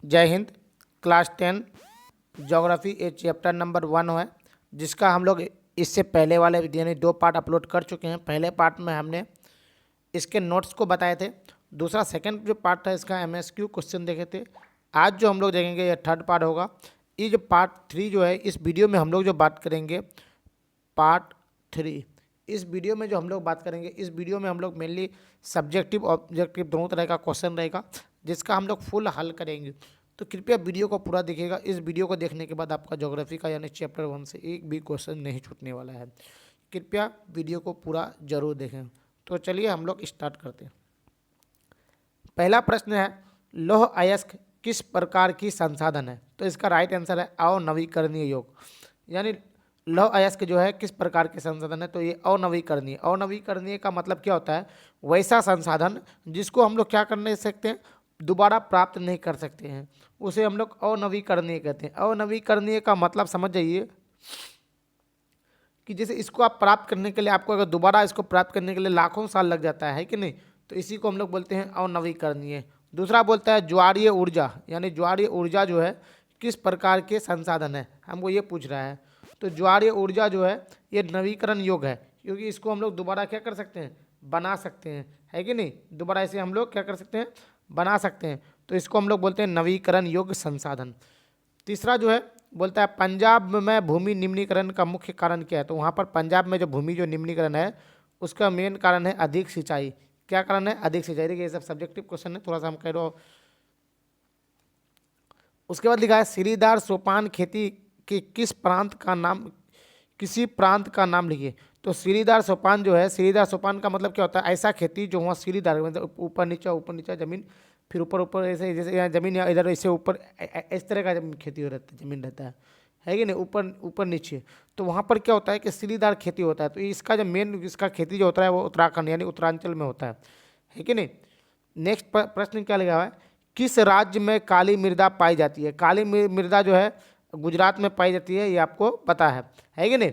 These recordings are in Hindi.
जय हिंद। क्लास 10 ज्योग्राफी ए चैप्टर नंबर 1 है, जिसका हम लोग इससे पहले वाले यानी 2 पार्ट अपलोड कर चुके हैं। पहले पार्ट में हमने इसके नोट्स को बताए थे। दूसरा सेकंड जो पार्ट था इसका एमएसक्यू क्वेश्चन देखे थे। आज जो हम लोग देखेंगे ये थर्ड पार्ट होगा। ये जो पार्ट 3 जो है, इस वीडियो में हम लोग जो बात करेंगे पार्ट 3, इस वीडियो में जो हम लोग बात करेंगे, इस वीडियो में हम लोग मेनली सब्जेक्टिव ऑब्जेक्टिव दोनों तरह का क्वेश्चन रहेगा, जिसका हम लोग फुल हल करेंगे। तो कृपया वीडियो को पूरा देखिएगा। इस वीडियो को देखने के बाद आपका ज्योग्राफी का यानी चैप्टर 1 से एक भी क्वेश्चन नहीं छूटने वाला है। कृपया वीडियो को पूरा जरूर देखें। तो चलिए हम लोग स्टार्ट करते हैं। पहला प्रश्न है, लौह अयस्क किस प्रकार की संसाधन है? तो इसका राइट आंसर है अनवीकरणीय योग। यानी लौह अयस्क जो है किस प्रकार के संसाधन है? तो ये अनवीकरणीय। अनवीकरणीय का मतलब क्या होता है? वैसा संसाधन जिसको हम लोग क्या कर नहीं सकते हैं, दोबारा प्राप्त नहीं कर सकते हैं, उसे हम लोग अनवीकरणीय कहते हैं। अनवीकरणीय का मतलब समझ जाइए कि जैसे इसको आप प्राप्त करने के लिए, आपको अगर दोबारा इसको प्राप्त करने के लिए लाखों साल लग जाता है कि नहीं, तो इसी को हम लोग बोलते हैं अनवीकरणीय। दूसरा बोलता है ज्वारीय ऊर्जा, यानी ज्वारीय ऊर्जा जो है किस प्रकार के संसाधन है, हमको ये पूछ रहा है। तो ज्वारीय ऊर्जा जो है ये नवीकरण योग्य है, क्योंकि इसको हम लोग दोबारा क्या कर सकते हैं, बना सकते हैं, है कि नहीं। दोबारा इसे हम लोग क्या कर सकते हैं, बना सकते हैं। तो इसको हम लोग बोलते हैं नवीकरण योग्य संसाधन। तीसरा जो है बोलता है पंजाब में भूमि निम्नीकरण का मुख्य कारण क्या है? तो वहाँ पर पंजाब में जो भूमि जो निम्नीकरण है उसका मेन कारण है अधिक सिंचाई। क्या कारण है? अधिक सिंचाई। देखिए ये सब सब्जेक्टिव क्वेश्चन है, थोड़ा सा हम कह रहे हो। उसके बाद लिखा है सीढ़ीदार सोपान खेती के किस प्रांत का नाम, किसी प्रांत का नाम लिखिए। तो सीढ़ीदार सोपान जो है, सीढ़ीदार सोपान का मतलब क्या होता है? ऐसा खेती जो वहाँ सीढ़ीदार, मतलब ऊपर नीचे जमीन, फिर ऊपर ऊपर ऐसे, जैसे यहाँ जमीन या इधर ऐसे ऊपर इस तरह का खेती हो रहता है, जमीन रहता है कि नहीं, ऊपर ऊपर नीचे। तो वहाँ पर क्या होता है कि सीढ़ीदार खेती होता है। तो इसका जो मेन इसका खेती जो होता है वो उत्तराखंड यानी उत्तरांचल में होता है कि नहीं। नेक्स्ट प्रश्न क्या लिखा हुआ है, किस राज्य में काली मृदा पाई जाती है? काली मृदा जो है गुजरात में पाई जाती है, ये आपको पता है कि नहीं।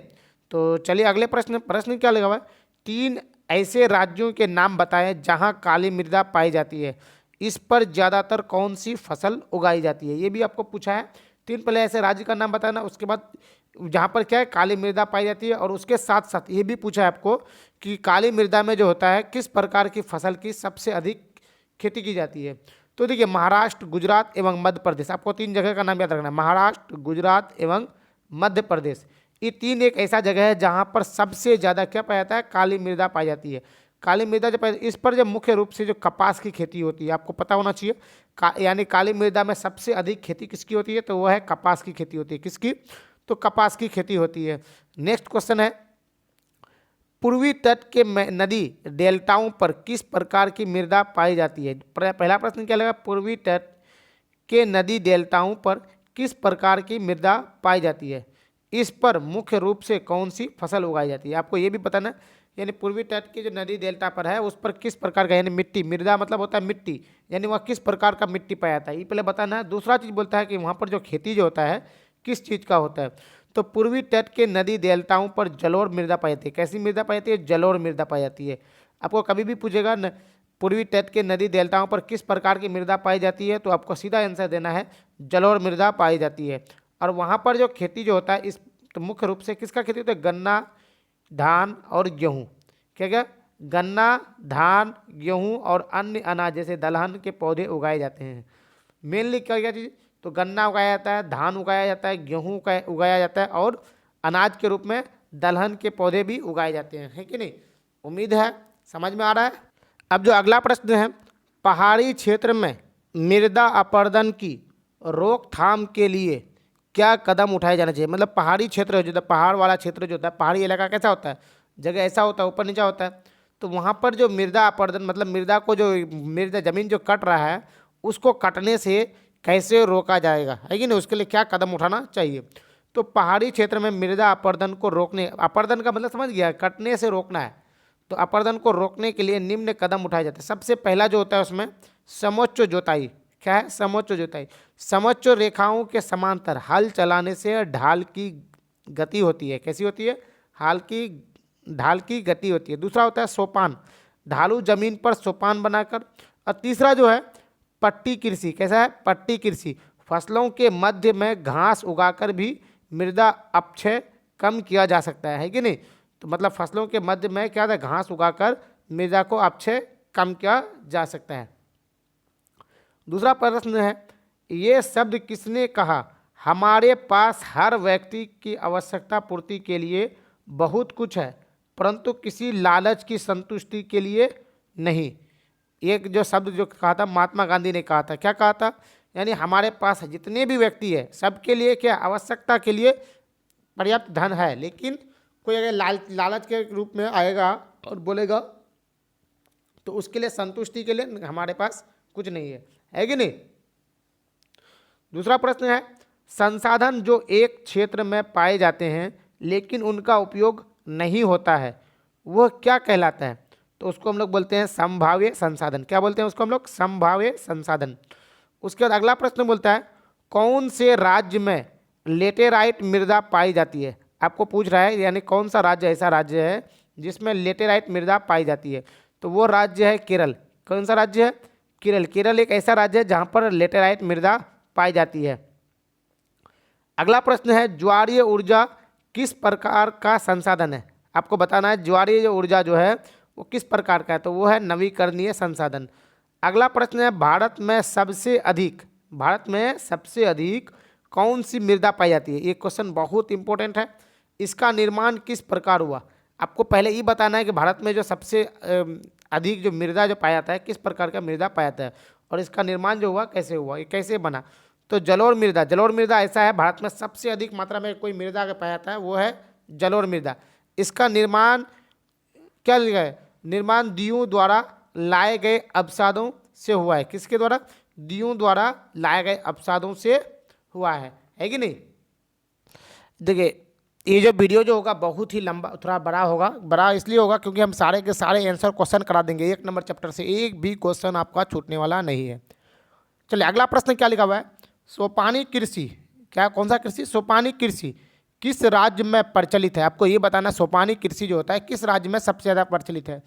तो चलिए अगले प्रश्न क्या लिखा हुआ है, 3 ऐसे राज्यों के नाम बताएं जहां काली मृदा पाई जाती है। इस पर ज़्यादातर कौन सी फसल उगाई जाती है? ये भी आपको पूछा है। 3 पहले ऐसे राज्य का नाम बताना, उसके बाद जहाँ पर क्या है काली मृदा पाई जाती है, और उसके साथ साथ ये भी पूछा है आपको कि काली मृदा में जो होता है किस प्रकार की फसल की सबसे अधिक खेती की जाती है। तो देखिए महाराष्ट्र, गुजरात एवं मध्य प्रदेश, आपको 3 जगह का नाम याद रखना है, महाराष्ट्र, गुजरात एवं मध्य प्रदेश। ये 3 एक ऐसा जगह है जहाँ पर सबसे ज़्यादा क्या पाया जाता है, काली मृदा पाई जाती है। काली मृदा जो पाई, इस पर जो मुख्य रूप से जो कपास की खेती होती है, आपको पता होना चाहिए। यानी काली मृदा में सबसे अधिक खेती किसकी होती है? तो वह है कपास की खेती होती है। किसकी? तो कपास की खेती होती है। नेक्स्ट क्वेश्चन है, पूर्वी तट के नदी डेल्टाओं पर किस प्रकार की मृदा पाई जाती है? पहला प्रश्न क्या लगा, पूर्वी तट के नदी डेल्टाओं पर किस प्रकार की मृदा पाई जाती है? इस पर मुख्य रूप से कौन सी फसल उगाई जाती है? आपको ये भी बताना, यानी पूर्वी तट के जो नदी डेल्टा पर है उस पर किस प्रकार का, यानी मिट्टी, मृदा मतलब होता है मिट्टी, यानी वह किस प्रकार का मिट्टी पाया जाता है, ये पहले बताना है। दूसरा चीज़ बोलता है कि वहाँ पर जो खेती जो होता है किस चीज़ का होता है। तो पूर्वी तट के नदी डेल्टाओं पर जलोढ़ मृदा पाई जाती है। कैसी मृदा पाई जाती है? जलोढ़ मृदा पाई जाती है। आपको कभी भी पूछेगा पूर्वी तट के नदी डेल्टाओं पर किस प्रकार की मृदा पाई जाती है, तो आपको सीधा आंसर देना है जलोढ़ मृदा पाई जाती है। और वहाँ पर जो खेती जो होता है, इस तो मुख्य रूप से किसका खेती होता है? गन्ना, धान और गेहूँ। क्या क्या? गन्ना, धान, गेहूँ और अन्य अनाज जैसे दलहन के पौधे उगाए जाते हैं। मेनली क्या क्या चीज़, तो गन्ना उगाया जाता है, धान उगाया जाता है, गेहूँ उगाया जाता है, और अनाज के रूप में दलहन के पौधे भी उगाए जाते हैं, है कि नहीं। उम्मीद है समझ में आ रहा है। अब जो अगला प्रश्न है, पहाड़ी क्षेत्र में मृदा अपरदन की रोकथाम के लिए क्या कदम उठाए जाना चाहिए? मतलब पहाड़ी क्षेत्र जो होता है, पहाड़ वाला क्षेत्र जो होता है, पहाड़ी इलाका कैसा होता है, जगह ऐसा होता है, ऊपर नीचा होता है। तो वहाँ पर जो मृदा अपरदन मतलब मृदा को जो मृदा जमीन जो कट रहा है उसको कटने से कैसे रोका जाएगा, है कि नहीं, उसके लिए क्या कदम उठाना चाहिए? तो पहाड़ी क्षेत्र में मृदा अपरदन को रोकने, अपरदन का मतलब समझ गया, कटने से रोकना है। तो अपरदन को रोकने के लिए निम्न कदम उठाए जाते हैं। सबसे पहला जो होता है उसमें समोच्च जोताई। क्या है? समोच्च जोताई। समोच्च रेखाओं के समांतर हल चलाने से ढाल की गति होती है। कैसी होती है? ढाल की गति होती है। दूसरा होता है सोपान, ढालू जमीन पर सोपान बनाकर। और तीसरा जो है पट्टी कृषि, कैसा है? पट्टी कृषि। फसलों के मध्य में घास उगाकर भी मृदा अपक्षय कम किया जा सकता है कि नहीं? तो मतलब फसलों के मध्य में क्या था? घास उगाकर मृदा को अपक्षय कम किया जा सकता है। दूसरा प्रश्न है, ये शब्द किसने कहा? हमारे पास हर व्यक्ति की आवश्यकता पूर्ति के लिए बहुत कुछ है, परंतु किसी लालच की संतुष्टि के लिए नहीं। एक जो शब्द जो कहा था महात्मा गांधी ने कहा था, क्या कहा था? यानी हमारे पास जितने भी व्यक्ति है सबके लिए क्या? आवश्यकता के लिए पर्याप्त धन है, लेकिन कोई अगर लालच के रूप में आएगा और बोलेगा तो उसके लिए संतुष्टि के लिए हमारे पास कुछ नहीं है कि नहीं? दूसरा प्रश्न है, संसाधन जो एक क्षेत्र में पाए जाते हैं लेकिन उनका उपयोग नहीं होता है वह क्या कहलाता है? तो उसको हम लोग बोलते हैं संभाव्य संसाधन। क्या बोलते हैं उसको हम लोग? संभाव्य संसाधन। उसके बाद अगला प्रश्न बोलता है, कौन से राज्य में लेटेराइट मृदा पाई जाती है? आपको पूछ रहा है यानी कौन सा राज्य ऐसा राज्य है जिसमें लेटेराइट मृदा पाई जाती है? तो वो राज्य है केरल। कौन सा राज्य है? केरल। केरल एक ऐसा राज्य है जहाँ पर लेटेराइट मृदा पाई जाती है। अगला प्रश्न है, ज्वारीय ऊर्जा किस प्रकार का संसाधन है? आपको बताना है ज्वारीय ऊर्जा जो है वो किस प्रकार का है, तो वो है नवीकरणीय संसाधन। अगला प्रश्न है, भारत में सबसे अधिक कौन सी मृदा पाई जाती है? ये क्वेश्चन बहुत इंपॉर्टेंट है। इसका निर्माण किस प्रकार हुआ? आपको पहले ये बताना है कि भारत में जो सबसे अधिक जो मृदा जो पाया जाता है किस प्रकार का मृदा पाया जाता है और इसका निर्माण जो हुआ कैसे हुआ, ये कैसे बना? तो जलोढ़ मृदा ऐसा है भारत में सबसे अधिक मात्रा में कोई मृदा अगर पाया जाता है वो है जलोढ़ मृदा। इसका निर्माण क्या लिखा है? निर्माण दीयों द्वारा लाए गए अवसादों से हुआ है। किसके द्वारा? दीयों द्वारा लाए गए अवसादों से हुआ है कि नहीं? देखिए ये जो वीडियो जो होगा बहुत ही लंबा थोड़ा बड़ा होगा। बड़ा इसलिए होगा क्योंकि हम सारे के सारे आंसर क्वेश्चन करा देंगे 1 नंबर चैप्टर से, एक भी क्वेश्चन आपका छूटने वाला नहीं है। चलिए अगला प्रश्न क्या लिखा हुआ है, सोपानी कृषि, क्या कौन सा कृषि? सोपानी कृषि किस राज्य में प्रचलित है? आपको ये बताना सोपानी कृषि जो होता है किस राज्य में सबसे ज़्यादा प्रचलित है।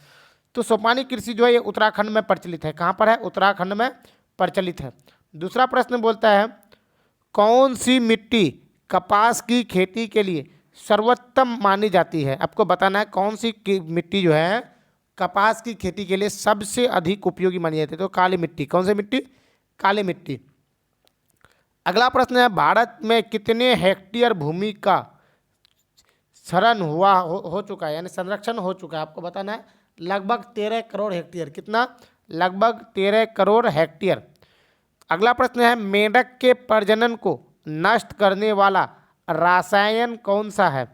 तो सोपानी कृषि जो है ये उत्तराखंड में प्रचलित है। कहाँ पर है? उत्तराखंड में प्रचलित है। दूसरा प्रश्न बोलता है, कौन सी मिट्टी कपास की खेती के लिए सर्वोत्तम मानी जाती है? आपको बताना है कौन सी मिट्टी जो है कपास की खेती के लिए सबसे अधिक उपयोगी मानी जाती है। तो काली मिट्टी। कौन सी मिट्टी? काली मिट्टी। अगला प्रश्न है, भारत में कितने हेक्टेयर भूमि का क्षरण हो चुका है, यानी संरक्षण हो चुका है? आपको बताना है लगभग 13 करोड़ हेक्टेयर। कितना? लगभग 13 करोड़ हेक्टेयर। अगला प्रश्न है, मेंढक के प्रजनन को नष्ट करने वाला रासायन कौन सा है?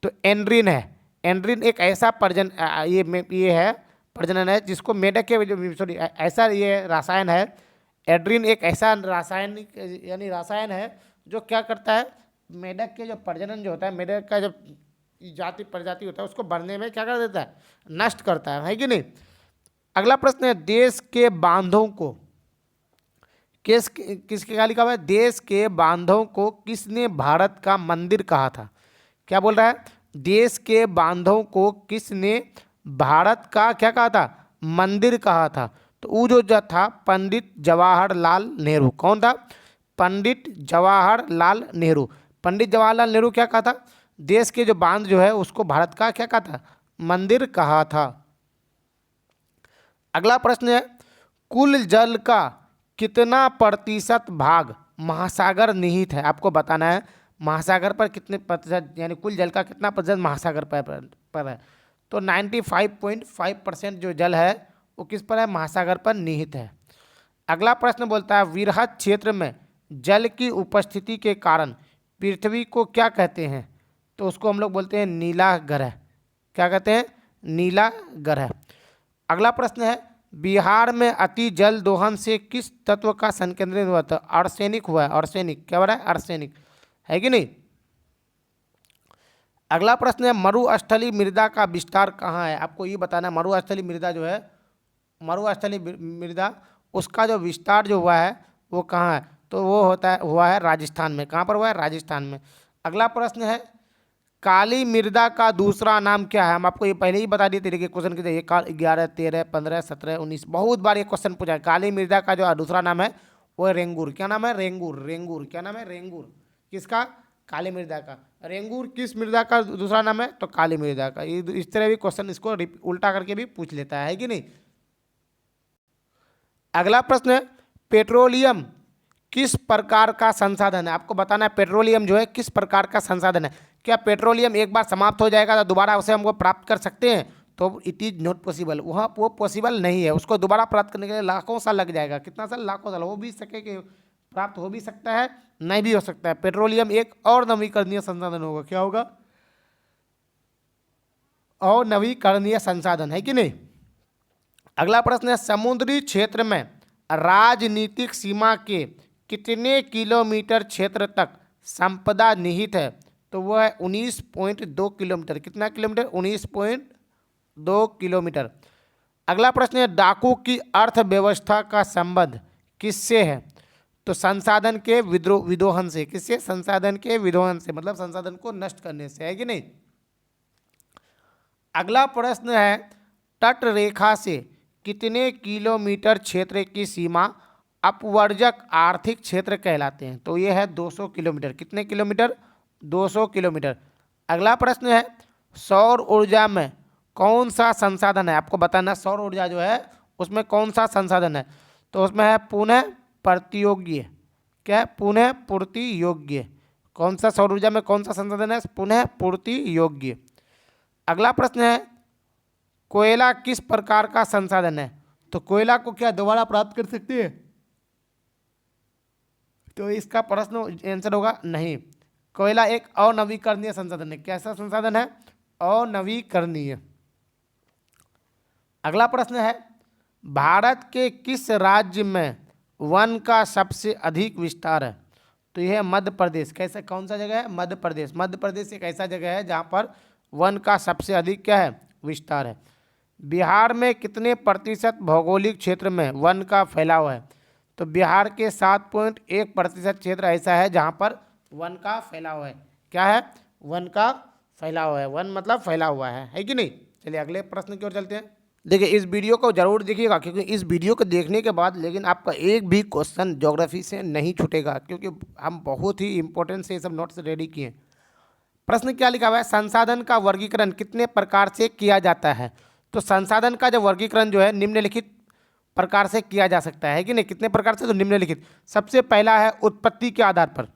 तो एंड्रीन है। एंड्रीन एक ऐसा ये है प्रजनन है जिसको मेंढक के ऐसा ये रासायन है। एंड्रीन एक ऐसा रासायन है जो क्या करता है, मेंढक के जो प्रजनन जो होता है, मेंढक का जब प्रजाति होता है उसको बढ़ने में क्या कर देता है? नष्ट करता है कि नहीं? अगला प्रश्न है, देश के बांधों को किसके क्या लिखा हुआ है? देश के बांधों को किसने भारत का मंदिर कहा था? क्या बोल रहा है? देश के बांधों को किसने भारत का क्या कहा था? मंदिर कहा था। तो वो जो था पंडित जवाहरलाल नेहरू। कौन था? पंडित जवाहरलाल नेहरू। पंडित जवाहरलाल नेहरू क्या कहा था? देश के जो बांध जो है उसको भारत का क्या कहा था? मंदिर कहा था। अगला प्रश्न है, कुल जल का कितना प्रतिशत भाग महासागर निहित है? आपको बताना है महासागर पर कितने प्रतिशत, यानी कुल जल का कितना प्रतिशत महासागर पर है? तो 95.5% जो जल है वो किस पर है? महासागर पर निहित है। अगला प्रश्न बोलता है, वृहद क्षेत्र में जल की उपस्थिति के कारण पृथ्वी को क्या कहते हैं? तो उसको हम लोग बोलते हैं नीला ग्रह। क्या कहते हैं? नीला ग्रह। अगला प्रश्न है, बिहार में अति जल दोहन से किस तत्व का संकेंद्रण हुआ था? आर्सेनिक हुआ है। आर्सेनिक क्या हो रहा है? आर्सेनिक है कि नहीं? अगला प्रश्न है, मरुस्थलीय मृदा का विस्तार कहाँ है? आपको ये बताना है मरुस्थलीय मृदा जो है, मरुस्थलीय मृदा उसका जो विस्तार जो हुआ है वो कहाँ है? तो वो हुआ है राजस्थान में। कहाँ पर हुआ है? राजस्थान में। अगला प्रश्न है, काली मृदा का दूसरा नाम क्या है? हम आपको ये पहले ही बता दिए थे कि क्वेश्चन के 11, 13, 15, 17, 19 बहुत बार ये क्वेश्चन पूछा है। काली मृदा का जो दूसरा नाम है वो है रेंगूर। क्या नाम है? रेंगूर। रेंगूर क्या नाम है? रेंगूर। किसका? काली मृदा का। रेंगूर किस मृदा का दूसरा नाम है? तो काली मृदा का। इस तरह भी क्वेश्चन इसको उल्टा करके भी पूछ लेता है कि नहीं। अगला प्रश्न है, पेट्रोलियम किस प्रकार का संसाधन है? आपको बताना है पेट्रोलियम जो है किस प्रकार का संसाधन है। क्या पेट्रोलियम एक बार समाप्त हो जाएगा तो दोबारा उसे हमको प्राप्त कर सकते हैं? तो इट इज नॉट पॉसिबल। वहाँ वो पॉसिबल नहीं है। उसको दोबारा प्राप्त करने के लिए लाखों साल लग जाएगा। कितना साल? लाखों साल। हो भी सके कि प्राप्त हो भी सकता है, नहीं भी हो सकता है। पेट्रोलियम एक और नवीकरणीय संसाधन होगा। क्या होगा? और नवीकरणीय संसाधन है कि नहीं। अगला प्रश्न है, समुद्री क्षेत्र में राजनीतिक सीमा के कितने किलोमीटर क्षेत्र तक संपदा निहित है? तो वह है 19.2 किलोमीटर। कितना किलोमीटर? 19.2 किलोमीटर। अगला प्रश्न है, डाकू की अर्थव्यवस्था का संबंध किससे है? तो संसाधन के विदोहन से। किससे? संसाधन के विदोहन से, मतलब संसाधन को नष्ट करने से, है कि नहीं। अगला प्रश्न है, तट रेखा से कितने किलोमीटर क्षेत्र की सीमा अपवर्जक आर्थिक क्षेत्र कहलाते हैं? तो ये है 200 किलोमीटर। कितने किलोमीटर? 200 किलोमीटर। अगला प्रश्न है, सौर ऊर्जा में कौन सा संसाधन है? आपको बताना सौर ऊर्जा जो है उसमें कौन सा संसाधन है। तो उसमें है पुनः प्रतियोग्य। क्या है? पुनः पूर्ति योग्य। कौन सा सौर ऊर्जा में कौन सा संसाधन है? पुनः पूर्ति योग्य। अगला प्रश्न है, कोयला किस प्रकार का संसाधन है? तो कोयला को क्या दोबारा प्राप्त कर सकते हैं? तो इसका प्रश्न आंसर होगा नहीं। कोयला एक अनवीकरणीय संसाधन है। कैसा संसाधन है? अनवीकरणीय। अगला प्रश्न है, भारत के किस राज्य में वन का सबसे अधिक विस्तार है? तो यह है मध्य प्रदेश। कैसे? कौन सा जगह है? मध्य प्रदेश। मध्य प्रदेश एक ऐसा जगह है जहाँ पर वन का सबसे अधिक क्या है? विस्तार है। बिहार में कितने प्रतिशत भौगोलिक क्षेत्र में वन का फैलाव है? तो बिहार के 7.1% क्षेत्र ऐसा है जहाँ पर वन का फैलाव है। क्या है? वन का फैलाव है। वन मतलब फैला हुआ है कि नहीं। चलिए अगले प्रश्न की ओर चलते हैं। देखिए इस वीडियो को जरूर देखिएगा, क्योंकि इस वीडियो को देखने के बाद लेकिन आपका एक भी क्वेश्चन ज्योग्राफी से नहीं छूटेगा, क्योंकि हम बहुत ही इंपॉर्टेंट से ये सब नोट्स रेडी किए। प्रश्न क्या लिखा हुआ है, संसाधन का वर्गीकरण कितने प्रकार से किया जाता है? तो संसाधन का जो वर्गीकरण जो है निम्नलिखित प्रकार से किया जा सकता है कि नहीं। कितने प्रकार से? तो निम्नलिखित। सबसे पहला है उत्पत्ति के आधार पर।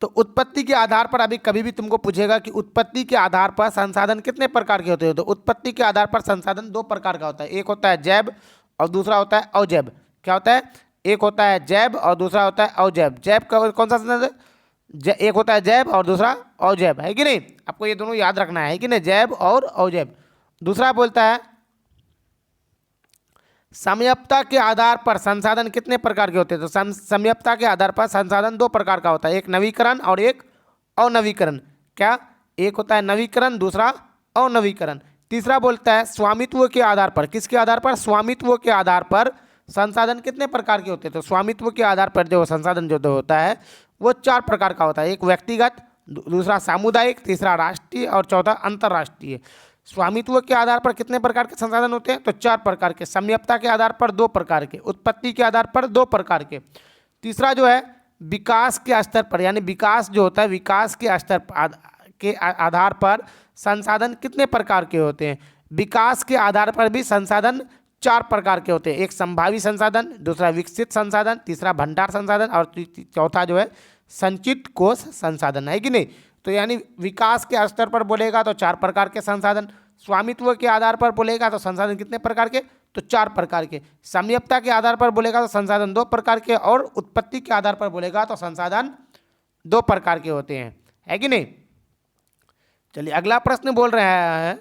तो उत्पत्ति के आधार पर अभी कभी भी तुमको पूछेगा कि उत्पत्ति के आधार पर संसाधन कितने प्रकार के होते हैं। तो उत्पत्ति के आधार पर संसाधन दो प्रकार का होता है। एक होता है जैव और दूसरा होता है अजैव। क्या होता है? एक होता है जैव और दूसरा होता है अजैव। जैव का कौन सा संसाधन? एक होता है जैव और दूसरा अजैव, है कि नहीं। आपको ये दोनों याद रखना है कि नहीं, जैव और अजैव। दूसरा बोलता है समयप्ता के आधार पर संसाधन कितने प्रकार के होते हैं। तो समयप्ता के आधार पर संसाधन दो प्रकार का होता है, एक नवीकरण और एक अनवीकरण। क्या? एक होता है नवीकरण, दूसरा अनवीकरण। तीसरा बोलता है स्वामित्व के आधार पर। किसके आधार पर? स्वामित्व के आधार पर संसाधन कितने प्रकार के होते हैं। तो स्वामित्व के आधार पर जो संसाधन जो होता है वो 4 प्रकार का होता है, एक व्यक्तिगत, दूसरा सामुदायिक, तीसरा राष्ट्रीय और चौथा अंतर्राष्ट्रीय। स्वामित्व के आधार पर कितने प्रकार के संसाधन होते हैं? तो 4 प्रकार के। समयप्ता के आधार पर 2 प्रकार के, उत्पत्ति के आधार पर 2 प्रकार के। तीसरा जो है विकास के स्तर पर, यानी विकास जो होता है विकास के स्तर के आधार पर संसाधन कितने प्रकार के होते हैं। विकास के आधार पर भी संसाधन 4 प्रकार के होते हैं, एक संभावी संसाधन, दूसरा विकसित संसाधन, तीसरा भंडार संसाधन और चौथा जो है संचित कोष संसाधन, है कि नहीं। तो यानी विकास के स्तर पर बोलेगा तो 4 प्रकार के संसाधन, स्वामित्व के आधार पर बोलेगा तो संसाधन कितने प्रकार के? तो 4 प्रकार के। समयप्ता के आधार पर बोलेगा तो संसाधन 2 प्रकार के, और उत्पत्ति के आधार पर बोलेगा तो संसाधन 2 प्रकार के होते हैं, है कि नहीं। चलिए अगला प्रश्न बोल रहे हैं,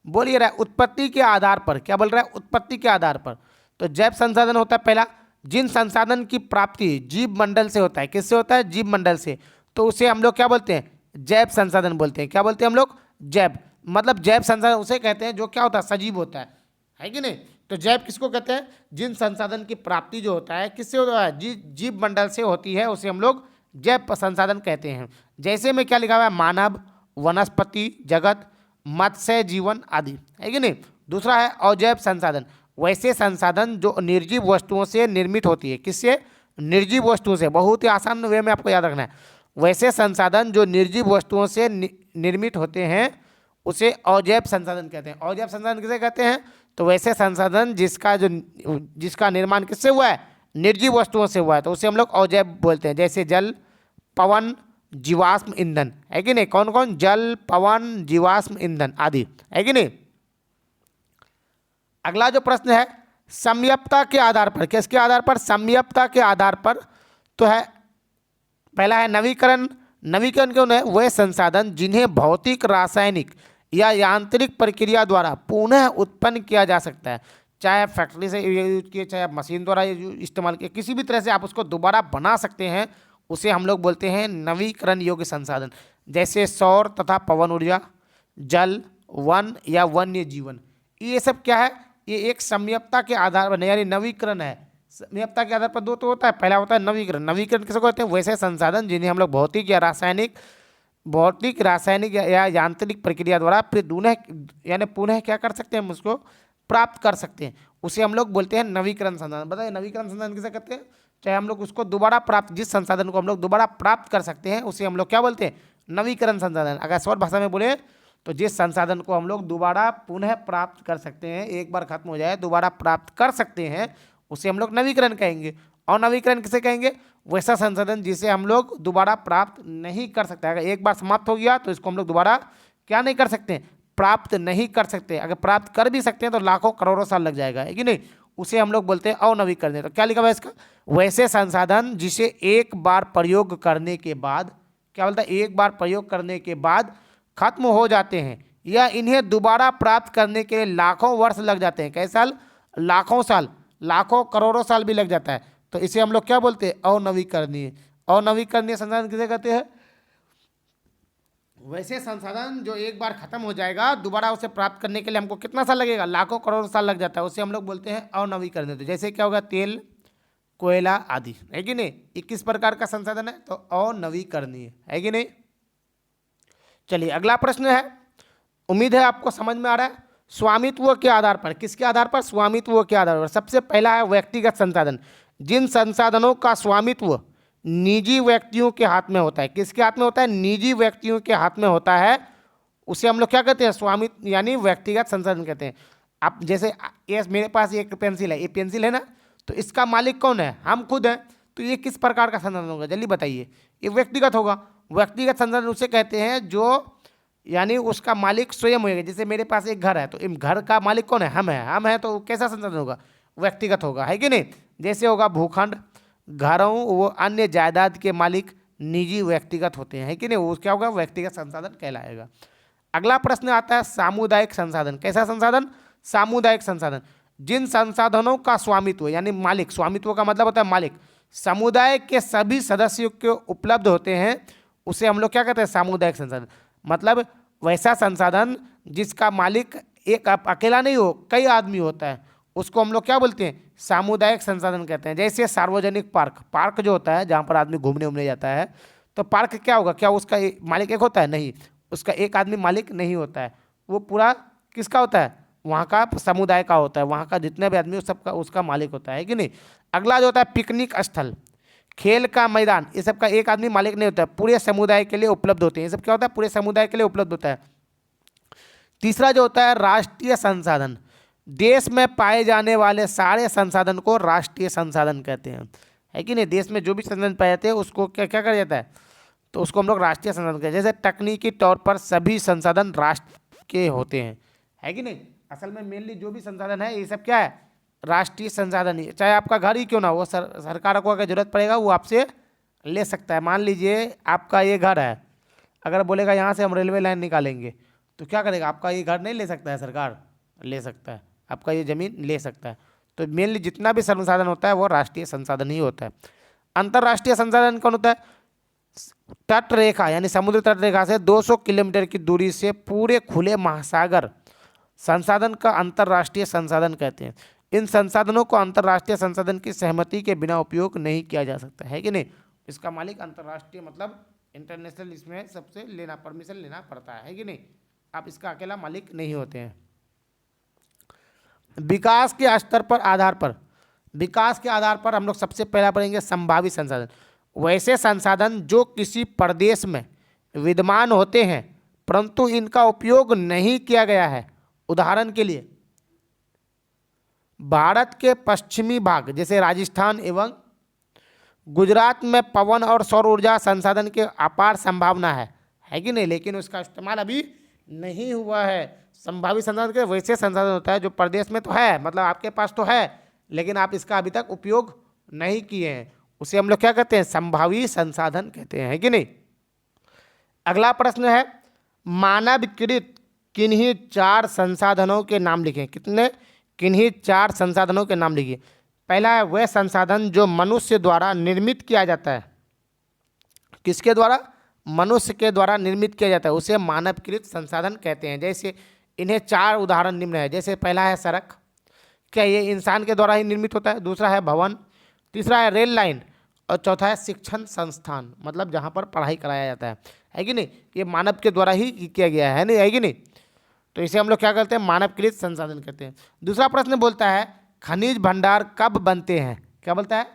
बोलिए रहा है उत्पत्ति के आधार पर। क्या बोल रहा है? उत्पत्ति के आधार पर। तो जैव संसाधन होता है पहला, जिन संसाधन की प्राप्ति जीव मंडल से होता है। किससे होता है? जीव मंडल से। तो उसे हम लोग क्या बोलते हैं? जैव संसाधन बोलते हैं। क्या बोलते हैं हम लोग? जैव। मतलब जैव संसाधन उसे कहते हैं जो क्या होता है? सजीव होता है कि नहीं। तो जैव किसको कहते हैं? जिन संसाधन की प्राप्ति जो होता है किससे होता है? जीव मंडल से होती है, उसे हम लोग जैव संसाधन कहते हैं। जैसे में क्या लिखा हुआ है? मानव वनस्पति जगत, मत्स्य जीवन आदि, है कि नहीं। दूसरा है अजैव संसाधन, वैसे संसाधन जो निर्जीव वस्तुओं से निर्मित होती है। किससे? निर्जीव वस्तुओं से। बहुत ही आसान वे में आपको याद रखना है। वैसे संसाधन जो निर्जीव वस्तुओं से निर्मित होते हैं उसे अजैव संसाधन कहते हैं। अजैव संसाधन किसे कहते हैं? तो वैसे संसाधन जिसका निर्माण किससे हुआ है? निर्जीव वस्तुओं से हुआ है, तो उसे हम लोग अजैव बोलते हैं। जैसे जल, पवन, जीवाश्म ईंधन, है कि नहीं। कौन कौन? जल, पवन, जीवाश्म ईंधन आदि, है कि नहीं। अगला जो प्रश्न है, सम्यपता के आधार पर, किसके आधार पर? सम्यपता के आधार पर। तो है पहला है नवीकरण। नवीकरण क्यों है? वह संसाधन जिन्हें भौतिक, रासायनिक या यांत्रिक प्रक्रिया द्वारा पुनः उत्पन्न किया जा सकता है। चाहे फैक्ट्री से यूज किए, चाहे मशीन द्वारा इस्तेमाल किए, किसी भी तरह से आप उसको दोबारा बना सकते हैं, उसे हम लोग बोलते हैं नवीकरण योग्य संसाधन। जैसे सौर तथा पवन ऊर्जा, जल, वन या वन्य जीवन, ये सब क्या है? ये एक सम्यपता के आधार पर, यानी नवीकरण है। सम्यपता के आधार पर दो तो होता है, पहला होता है नवीकरण। नवीकरण किसे कहते हैं? वैसे संसाधन जिन्हें हम लोग भौतिक, रासायनिक या यांत्रिक प्रक्रिया द्वारा फिर पुनः क्या कर सकते हैं? हम उसको प्राप्त कर सकते हैं, उसे हम लोग बोलते हैं नवीकरण संसाधन। बताइए नवीकरण संसाधन किसे कहते हैं? चाहे हम लोग उसको दोबारा प्राप्त, जिस संसाधन को हम लोग दोबारा प्राप्त कर सकते हैं उसे हम लोग क्या बोलते हैं? नवीकरण संसाधन। अगर सरल भाषा में बोले तो जिस संसाधन को हम लोग दोबारा पुनः प्राप्त कर सकते हैं, एक बार खत्म हो जाए दोबारा प्राप्त कर सकते हैं, उसे हम लोग नवीकरण कहेंगे। और नवीकरण किसे कहेंगे? वैसा संसाधन जिसे हम लोग दोबारा प्राप्त नहीं कर सकते। अगर एक बार समाप्त हो गया तो इसको हम लोग दोबारा क्या नहीं कर सकते? प्राप्त नहीं कर सकते। अगर प्राप्त कर भी सकते हैं तो लाखों करोड़ों साल लग जाएगा, है कि नहीं। उसे हम लोग बोलते हैं अनवीकरणीय। तो क्या लिखा हुआ है इसका? वैसे संसाधन जिसे एक बार प्रयोग करने के बाद, क्या बोलता है? एक बार प्रयोग करने के बाद खत्म हो जाते हैं या इन्हें दोबारा प्राप्त करने के लिए लाखों वर्ष लग जाते हैं। कैसे साल? लाखों साल, लाखों करोड़ों साल भी लग जाता है, तो इसे हम लोग क्या बोलते हैं? अनवीकरणीय। अनवीकरणीय संसाधन किसे कहते हैं? वैसे संसाधन जो एक बार खत्म हो जाएगा, दोबारा उसे प्राप्त करने के लिए हमको कितना साल लगेगा? लाखों करोड़ों साल लग जाता है, उसे हम लोग बोलते हैं अनवीकरणीय। तो जैसे क्या होगा? तेल, कोयला आदि, है कि नहीं। 21 प्रकार का संसाधन है, तो अनवीकरणीय, है कि नहीं। चलिए अगला प्रश्न है, उम्मीद है आपको समझ में आ रहा है। स्वामित्व के आधार पर, किसके आधार पर? स्वामित्व के आधार पर। सबसे पहला है व्यक्तिगत संसाधन। जिन संसाधनों का स्वामित्व निजी व्यक्तियों के हाथ में होता है। किसके हाथ में होता है? निजी व्यक्तियों के हाथ में होता है, उसे हम लोग क्या कहते हैं? स्वामित्व, यानी व्यक्तिगत संसाधन कहते हैं। अब जैसे ये मेरे पास एक पेंसिल है, ये पेंसिल है ना, तो इसका मालिक कौन है? हम खुद हैं। तो ये किस प्रकार का संसाधन होगा? जल्दी बताइए। ये व्यक्तिगत होगा। व्यक्तिगत संसाधन उसे कहते हैं जो, यानी उसका मालिक स्वयं होगा। जैसे मेरे पास एक घर है, तो घर का मालिक कौन है? हम हैं, तो कैसा संसाधन होगा? व्यक्तिगत होगा, है कि नहीं। जैसे होगा भूखंड, घरों, वो अन्य जायदाद के मालिक निजी व्यक्तिगत होते हैं, है कि नहीं। वो क्या होगा? व्यक्तिगत संसाधन कहलाएगा। अगला प्रश्न आता है सामुदायिक संसाधन। कैसा संसाधन? सामुदायिक संसाधन। जिन संसाधनों का स्वामित्व, यानी मालिक, स्वामित्व का मतलब होता है मालिक, समुदाय के सभी सदस्यों को उपलब्ध होते हैं, उसे हम लोग क्या कहते हैं? सामुदायिक संसाधन। मतलब वैसा संसाधन जिसका मालिक एक अकेला नहीं हो, कई आदमी होता है, उसको हम लोग क्या बोलते हैं? सामुदायिक संसाधन कहते हैं। जैसे सार्वजनिक पार्क जो होता है, जहाँ पर आदमी घूमने जाता है, तो पार्क क्या होगा? क्या उसका मालिक एक होता है? नहीं, उसका एक आदमी मालिक नहीं होता है, वो पूरा किसका होता है? वहाँ का समुदाय का होता है, वहाँ का जितने भी आदमी सबका उसका मालिक होता है कि नहीं। अगला जो होता है पिकनिक स्थल, खेल का मैदान, ये सब का एक आदमी मालिक नहीं होता है, पूरे समुदाय के लिए उपलब्ध होते हैं। ये सब क्या होता है? पूरे समुदाय के लिए उपलब्ध होता है। तीसरा जो होता है राष्ट्रीय संसाधन। देश में पाए जाने वाले सारे संसाधन को राष्ट्रीय संसाधन कहते हैं, है कि नहीं। देश में जो भी संसाधन पाए जाते हैं उसको क्या क्या कहा जाता है? तो उसको हम लोग राष्ट्रीय संसाधन कहते हैं। जैसे तकनीकी तौर पर सभी संसाधन राष्ट्र के होते हैं, है कि नहीं। असल में मेनली जो भी संसाधन है ये सब क्या है? राष्ट्रीय संसाधन ही। चाहे आपका घर ही क्यों ना हो, सरकार को अगर जरूरत पड़ेगा वो आपसे ले सकता है। मान लीजिए आपका ये घर है, अगर बोलेगा यहाँ से हम रेलवे लाइन निकालेंगे, तो क्या करेगा? आपका ये घर नहीं ले सकता है, सरकार ले सकता है, आपका ये ज़मीन ले सकता है। तो मेनली जितना भी संसाधन होता है वो राष्ट्रीय संसाधन ही होता है। अंतर्राष्ट्रीय संसाधन कौन होता है? तट रेखा, यानी समुद्र तट रेखा से 200 किलोमीटर की दूरी से पूरे खुले महासागर संसाधन का अंतर्राष्ट्रीय संसाधन कहते हैं। इन संसाधनों को अंतर्राष्ट्रीय संसाधन की सहमति के बिना उपयोग नहीं किया जा सकता, है कि नहीं। इसका मालिक अंतर्राष्ट्रीय मतलब इंटरनेशनल इसमें सबसे परमिशन लेना पड़ता है कि नहीं, आप इसका अकेला मालिक नहीं होते हैं। विकास के स्तर पर आधार पर, विकास के आधार पर हम लोग सबसे पहला पढ़ेंगे संभावित संसाधन। वैसे संसाधन जो किसी प्रदेश में विद्यमान होते हैं परंतु इनका उपयोग नहीं किया गया है। उदाहरण के लिए भारत के पश्चिमी भाग जैसे राजस्थान एवं गुजरात में पवन और सौर ऊर्जा संसाधन के अपार संभावना है कि नहीं, लेकिन उसका इस्तेमाल अभी नहीं हुआ है। संभावित संसाधन के वैसे संसाधन होता है जो प्रदेश में तो है, मतलब आपके पास तो है लेकिन आप इसका अभी तक उपयोग नहीं किए हैं, उसे हम लोग क्या कहते हैं, संभावित संसाधन कहते हैं, है कि नहीं। अगला प्रश्न है मानवकृत किन्हीं 4 संसाधनों के नाम लिखें। कितने, किन्हीं 4 संसाधनों के नाम लिखिए। पहला है वह संसाधन जो मनुष्य द्वारा निर्मित किया जाता है। किसके द्वारा, मनुष्य के द्वारा निर्मित किया जाता है, उसे मानवकृत संसाधन कहते हैं। जैसे इन्हें 4 उदाहरण निम्न है। जैसे पहला है सड़क, क्या ये इंसान के द्वारा ही निर्मित होता है। दूसरा है भवन, तीसरा है रेल लाइन और चौथा है शिक्षण संस्थान, मतलब जहाँ पर पढ़ाई कराया जाता है कि नहीं, ये मानव के द्वारा ही किया गया है नहीं, है कि नहीं। तो इसे हम लोग क्या करते हैं, मानवकृत संसाधन कहते हैं। दूसरा प्रश्न बोलता है खनिज भंडार कब बनते हैं। क्या बोलता है,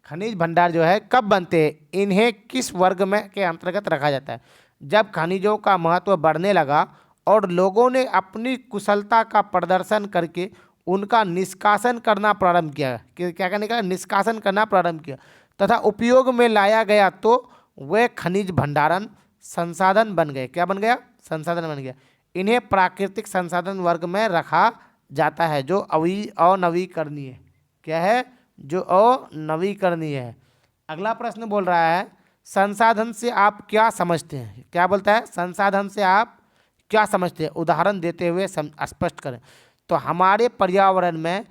खनिज भंडार जो है कब बनते हैं, इन्हें किस वर्ग में के अंतर्गत रखा जाता है। जब खनिजों का महत्व बढ़ने लगा और लोगों ने अपनी कुशलता का प्रदर्शन करके उनका निष्कासन करना प्रारंभ किया, क्या करने का, निष्कासन करना प्रारंभ किया तथा उपयोग में लाया गया तो वे खनिज भंडारण संसाधन बन गए। क्या बन गया, संसाधन बन गया। इन्हें प्राकृतिक संसाधन वर्ग में रखा जाता है जो अनवीकरणीय है। क्या है, जो अनवीकरणीय है। अगला प्रश्न बोल रहा है संसाधन से आप क्या समझते हैं। क्या बोलता है, संसाधन से आप क्या समझते हैं, उदाहरण देते हुए स्पष्ट करें। तो हमारे पर्यावरण में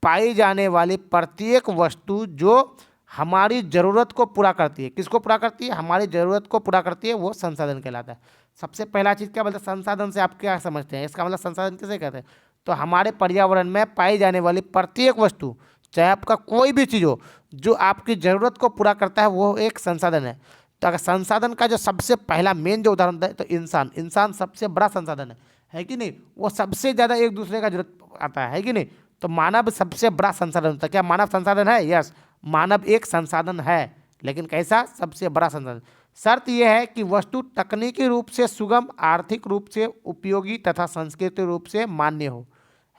पाई जाने वाली प्रत्येक वस्तु जो हमारी ज़रूरत को पूरा करती है, किसको पूरा करती है, हमारी ज़रूरत को पूरा करती है, वो संसाधन कहलाता है। सबसे पहला चीज़ क्या बोलते हैं, संसाधन से आप क्या समझते हैं, इसका मतलब संसाधन किसे कहते हैं। तो हमारे पर्यावरण में पाई जाने वाली प्रत्येक वस्तु, चाहे आपका कोई भी चीज़ हो, जो आपकी ज़रूरत को पूरा करता है वो एक संसाधन है। तो अगर संसाधन का जो सबसे पहला मेन जो उदाहरण है तो इंसान सबसे बड़ा संसाधन है कि नहीं, वो सबसे ज़्यादा एक दूसरे का जरूरत आता है कि नहीं। तो मानव सबसे बड़ा संसाधन होता है। क्या मानव संसाधन है, यस, मानव एक संसाधन है, लेकिन कैसा, सबसे बड़ा संसाधन। शर्त यह है कि वस्तु तकनीकी रूप से सुगम, आर्थिक रूप से उपयोगी तथा सांस्कृतिक रूप से मान्य हो,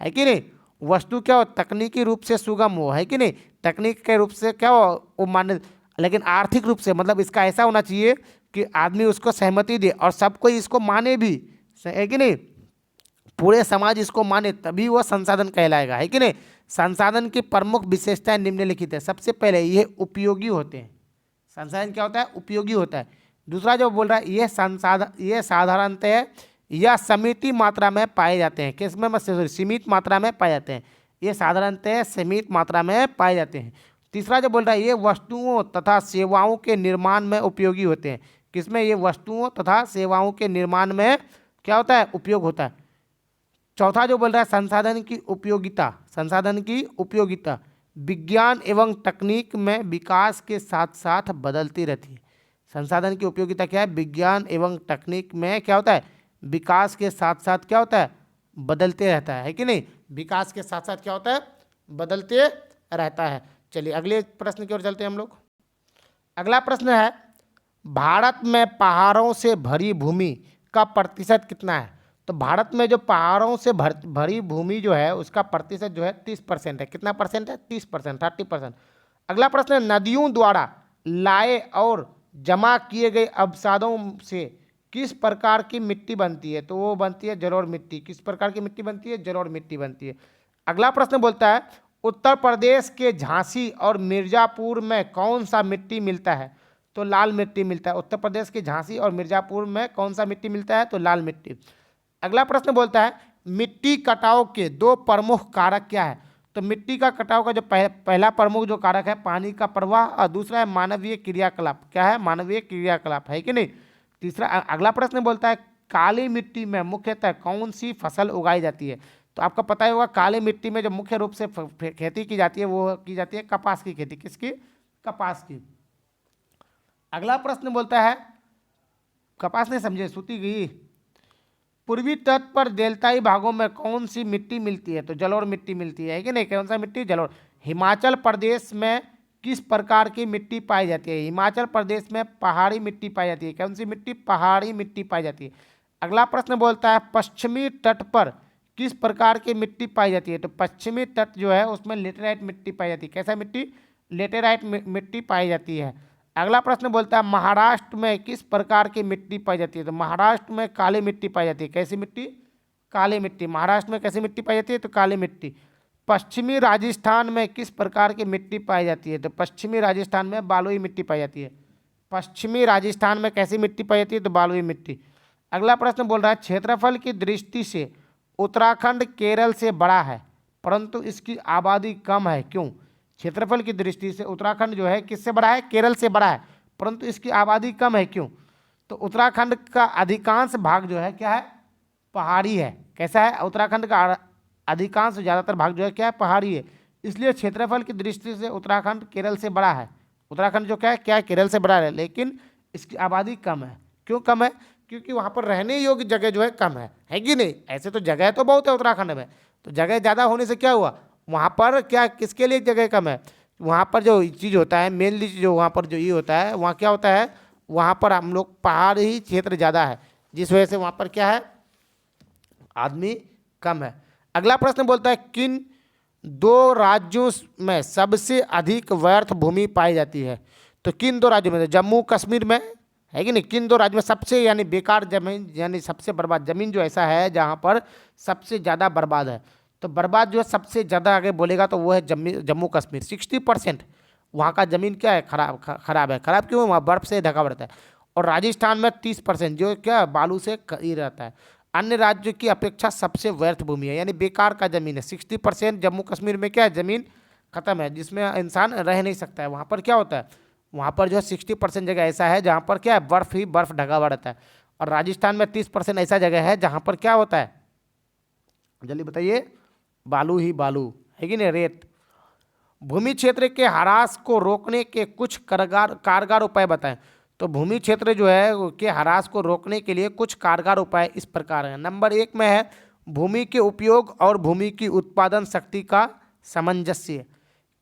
है कि नहीं। वस्तु क्या हो, तकनीकी रूप से सुगम हो, है कि नहीं, तकनीक के रूप से क्या हो वो मान्य, लेकिन आर्थिक रूप से मतलब इसका ऐसा होना चाहिए कि आदमी उसको सहमति दे और सब कोई इसको माने भी, है कि नहीं, पूरे समाज इसको माने तभी वो संसाधन कहलाएगा, है कि नहीं। संसाधन की प्रमुख विशेषताएं निम्नलिखित है। सबसे पहले ये उपयोगी होते हैं। संसाधन क्या होता है, उपयोगी होता है। दूसरा जो बोल रहा है ये साधारणतः या सीमित मात्रा में पाए जाते हैं। किसमें, सीमित मात्रा में पाए जाते हैं। ये साधारणतः सीमित मात्रा में पाए जाते हैं। तीसरा जो बोल रहा है ये वस्तुओं तथा सेवाओं के निर्माण में उपयोगी होते हैं। किसमें, ये वस्तुओं तथा सेवाओं के निर्माण में क्या होता है, उपयोग होता है। चौथा जो बोल रहा है संसाधन की उपयोगिता, संसाधन की उपयोगिता विज्ञान एवं तकनीक में विकास के साथ साथ बदलती रहती है। संसाधन की उपयोगिता क्या है, विज्ञान एवं तकनीक में क्या होता है, विकास के साथ साथ क्या होता है, बदलते रहता है कि नहीं। विकास के साथ साथ क्या होता है, बदलते रहता है। चलिए अगले प्रश्न की ओर चलते हैं हम लोग। अगला प्रश्न है भारत में पहाड़ों से भरी भूमि का प्रतिशत कितना है। तो भारत में जो पहाड़ों से भरी भूमि जो है उसका प्रतिशत जो है 30% है। कितना परसेंट है, 30%, 30%। अगला प्रश्न है नदियों द्वारा लाए और जमा किए गए अवसादों से किस प्रकार की मिट्टी बनती है। तो वो बनती है जलोढ़ मिट्टी। किस प्रकार की मिट्टी बनती है, जलोढ़ मिट्टी बनती है। अगला प्रश्न बोलता है उत्तर प्रदेश के झांसी और मिर्जापुर में कौन सा मिट्टी मिलता है। तो लाल मिट्टी मिलता है। उत्तर प्रदेश के झांसी और मिर्जापुर में कौन सा मिट्टी मिलता है, तो लाल मिट्टी। अगला प्रश्न बोलता है मिट्टी कटाव के 2 प्रमुख कारक क्या है। तो मिट्टी का कटाव का जो पहला प्रमुख जो कारक है पानी का प्रवाह और दूसरा है मानवीय क्रियाकलाप। क्या है, मानवीय क्रियाकलाप, है कि नहीं। तीसरा अगला प्रश्न बोलता है काली मिट्टी में मुख्यतः कौन सी फसल उगाई जाती है। तो आपको पता ही होगा काली मिट्टी में जो मुख्य रूप से खेती की जाती है वो की जाती है कपास की खेती। किसकी, कपास की। अगला प्रश्न बोलता है कपास नहीं समझे, सूती गई। पूर्वी तट पर देलताई भागों में कौन सी मिट्टी मिलती है? तो जलोढ़ मिट्टी मिलती है कि नहीं? कौन सा मिट्टी? जलोढ़। हिमाचल प्रदेश में किस प्रकार की मिट्टी पाई जाती है? हिमाचल प्रदेश में पहाड़ी मिट्टी पाई जाती है। कौन सी मिट्टी? पहाड़ी मिट्टी पाई जाती है। अगला प्रश्न बोलता है पश्चिमी तट पर किस प्रकार की मिट्टी पाई जाती है? तो पश्चिमी तट जो है उसमें लेटेराइट मिट्टी पाई जाती है। कैसा मिट्टी? लेटेराइट मिट्टी पाई जाती है। अगला प्रश्न बोलता है महाराष्ट्र में किस प्रकार की मिट्टी पाई जाती है? तो महाराष्ट्र में काली मिट्टी पाई जाती है। कैसी मिट्टी? काली मिट्टी। महाराष्ट्र में कैसी मिट्टी पाई जाती है? तो काली मिट्टी। पश्चिमी राजस्थान में किस प्रकार की मिट्टी पाई जाती है? तो पश्चिमी राजस्थान में बालुई मिट्टी पाई जाती है। पश्चिमी राजस्थान में कैसी मिट्टी पाई जाती है? तो बालुई मिट्टी। अगला प्रश्न बोल रहा है क्षेत्रफल की दृष्टि से उत्तराखंड केरल से बड़ा है परंतु इसकी आबादी कम है, क्यों? क्षेत्रफल की दृष्टि से उत्तराखंड जो है किससे बड़ा है? केरल से बड़ा है परंतु इसकी आबादी कम है, क्यों? तो उत्तराखंड का अधिकांश भाग जो है क्या है? पहाड़ी है। कैसा है? उत्तराखंड का अधिकांश ज़्यादातर भाग जो है क्या है? पहाड़ी है। इसलिए क्षेत्रफल की दृष्टि से उत्तराखंड केरल से बड़ा है। उत्तराखंड जो क्या है केरल से बड़ा है, लेकिन इसकी आबादी कम है। क्यों कम है? क्योंकि वहाँ पर रहने योग्य जगह जो है कम है कि नहीं? ऐसे तो जगह तो बहुत है उत्तराखंड में, तो जगह ज़्यादा होने से क्या हुआ? वहाँ पर क्या किसके लिए जगह कम है? वहाँ पर जो चीज़ होता है मेनली जो वहाँ पर जो ये होता है, वहाँ क्या होता है? वहाँ पर हम लोग पहाड़ी क्षेत्र ज़्यादा है, जिस वजह से वहाँ पर क्या है? आदमी कम है। अगला प्रश्न बोलता है किन दो राज्यों में सबसे अधिक व्यर्थ भूमि पाई जाती है? तो किन दो राज्यों में? जम्मू कश्मीर में है कि नहीं? किन दो राज्यों में सबसे यानी बेकार जमीन यानी सबसे बर्बाद जमीन जो ऐसा है जहाँ पर सबसे ज़्यादा बर्बाद है? तो बर्बाद जो है सबसे ज़्यादा आगे बोलेगा तो वो है जम्मू कश्मीर। 60% वहाँ का ज़मीन क्या है? खराब है। खराब क्यों? वहाँ बर्फ़ से ढका रहता है। और राजस्थान में 30% जो क्या बालू से ही रहता है। अन्य राज्यों की अपेक्षा सबसे व्यर्थ भूमि है यानी बेकार का ज़मीन है। 60% जम्मू कश्मीर में क्या है? ज़मीन खत्म है, जिसमें इंसान रह नहीं सकता है। वहाँ पर क्या होता है? वहाँ पर जो है 60% जगह ऐसा है जहाँ पर क्या है? बर्फ़ ही बर्फ़ ढका हुआ रहता है। और राजस्थान में 30% ऐसा जगह है जहाँ पर क्या होता है? जल्दी बताइए। बालू ही बालू है कि नहीं? रेत। भूमि क्षेत्र के ह्रास को रोकने के कुछ कारगर उपाय बताएं। तो भूमि क्षेत्र जो है के ह्रास को रोकने के लिए कुछ कारगर उपाय इस प्रकार हैं। नंबर 1 में है भूमि के उपयोग और भूमि की उत्पादन शक्ति का सामंजस्य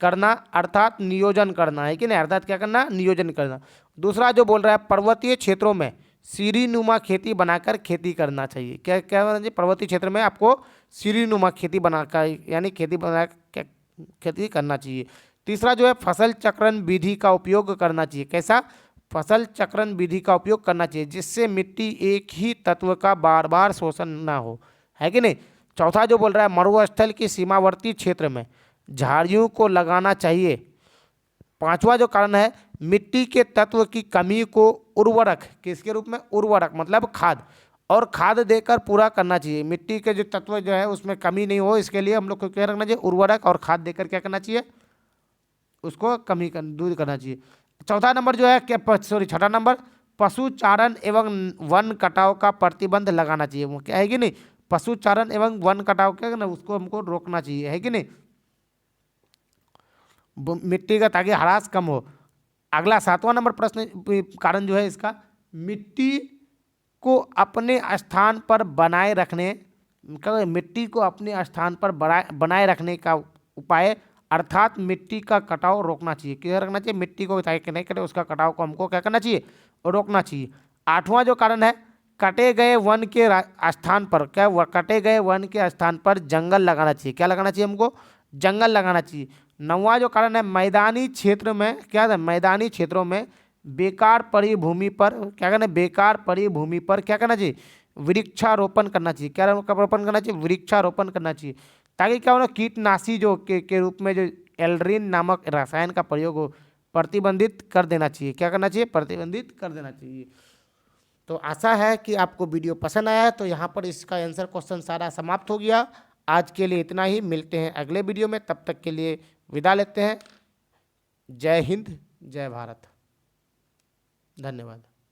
करना, अर्थात नियोजन करना है कि नहीं? अर्थात क्या करना? नियोजन करना। दूसरा जो बोल रहा है पर्वतीय क्षेत्रों में सीढ़ीनुमा खेती बनाकर खेती करना चाहिए। क्या क्या चाहिए? पर्वतीय क्षेत्र में आपको सीढ़ीनुमा खेती बनाकर यानी खेती बना खेती करना चाहिए। तीसरा जो है फसल चक्रण विधि का उपयोग करना चाहिए। कैसा? फसल चक्रण विधि का उपयोग करना चाहिए जिससे मिट्टी एक ही तत्व का बार बार शोषण ना हो, है कि नहीं? चौथा जो बोल रहा है मरुस्थल के सीमावर्ती क्षेत्र में झाड़ियों को लगाना चाहिए। पांचवा जो कारण है मिट्टी के तत्व की कमी को उर्वरक किसके रूप में? उर्वरक मतलब खाद और खाद देकर पूरा करना चाहिए। मिट्टी के जो तत्व जो है उसमें कमी नहीं हो, इसके लिए हम लोग को क्या रखना चाहिए? उर्वरक और खाद देकर क्या करना चाहिए? उसको दूर करना चाहिए। चौथा नंबर जो है छठा नंबर पशु चारण एवं वन कटाव का प्रतिबंध लगाना चाहिए। वो क्या है कि नहीं? पशु चारण एवं वन कटाव क्या ना उसको हमको रोकना चाहिए, है कि नहीं? मिट्टी का ताकि ह्रास कम हो। अगला 7वां नंबर प्रश्न कारण जो है इसका मिट्टी को अपने स्थान पर बनाए रखने मिट्टी को अपने स्थान पर बनाए रखने का उपाय अर्थात मिट्टी का कटाव रोकना चाहिए। क्या रखना चाहिए? मिट्टी को ताकि नहीं कटे उसका कटाव को हमको क्या करना चाहिए? रोकना चाहिए। 8वां जो कारण है कटे गए वन के स्थान पर कटे गए वन के स्थान पर जंगल लगाना चाहिए। क्या लगाना चाहिए? हमको जंगल लगाना चाहिए। 9वां जो कारण है मैदानी क्षेत्र में क्या है? मैदानी क्षेत्रों में बेकार पड़ी भूमि पर क्या करना? बेकार पड़ी भूमि पर क्या करना चाहिए? वृक्षारोपण करना चाहिए। क्या रोपण करना चाहिए? वृक्षारोपण करना चाहिए ताकि क्या हो कीटनाशी जो के रूप में जो एल्ड्रीन नामक रसायन का प्रयोग हो प्रतिबंधित कर देना चाहिए। क्या करना चाहिए? प्रतिबंधित कर देना चाहिए। तो आशा है कि आपको वीडियो पसंद आया है। तो यहाँ पर इसका आंसर क्वेश्चन सारा समाप्त हो गया। आज के लिए इतना ही, मिलते हैं अगले वीडियो में, तब तक के लिए विदा लेते हैं। जय हिंद, जय भारत, धन्यवाद।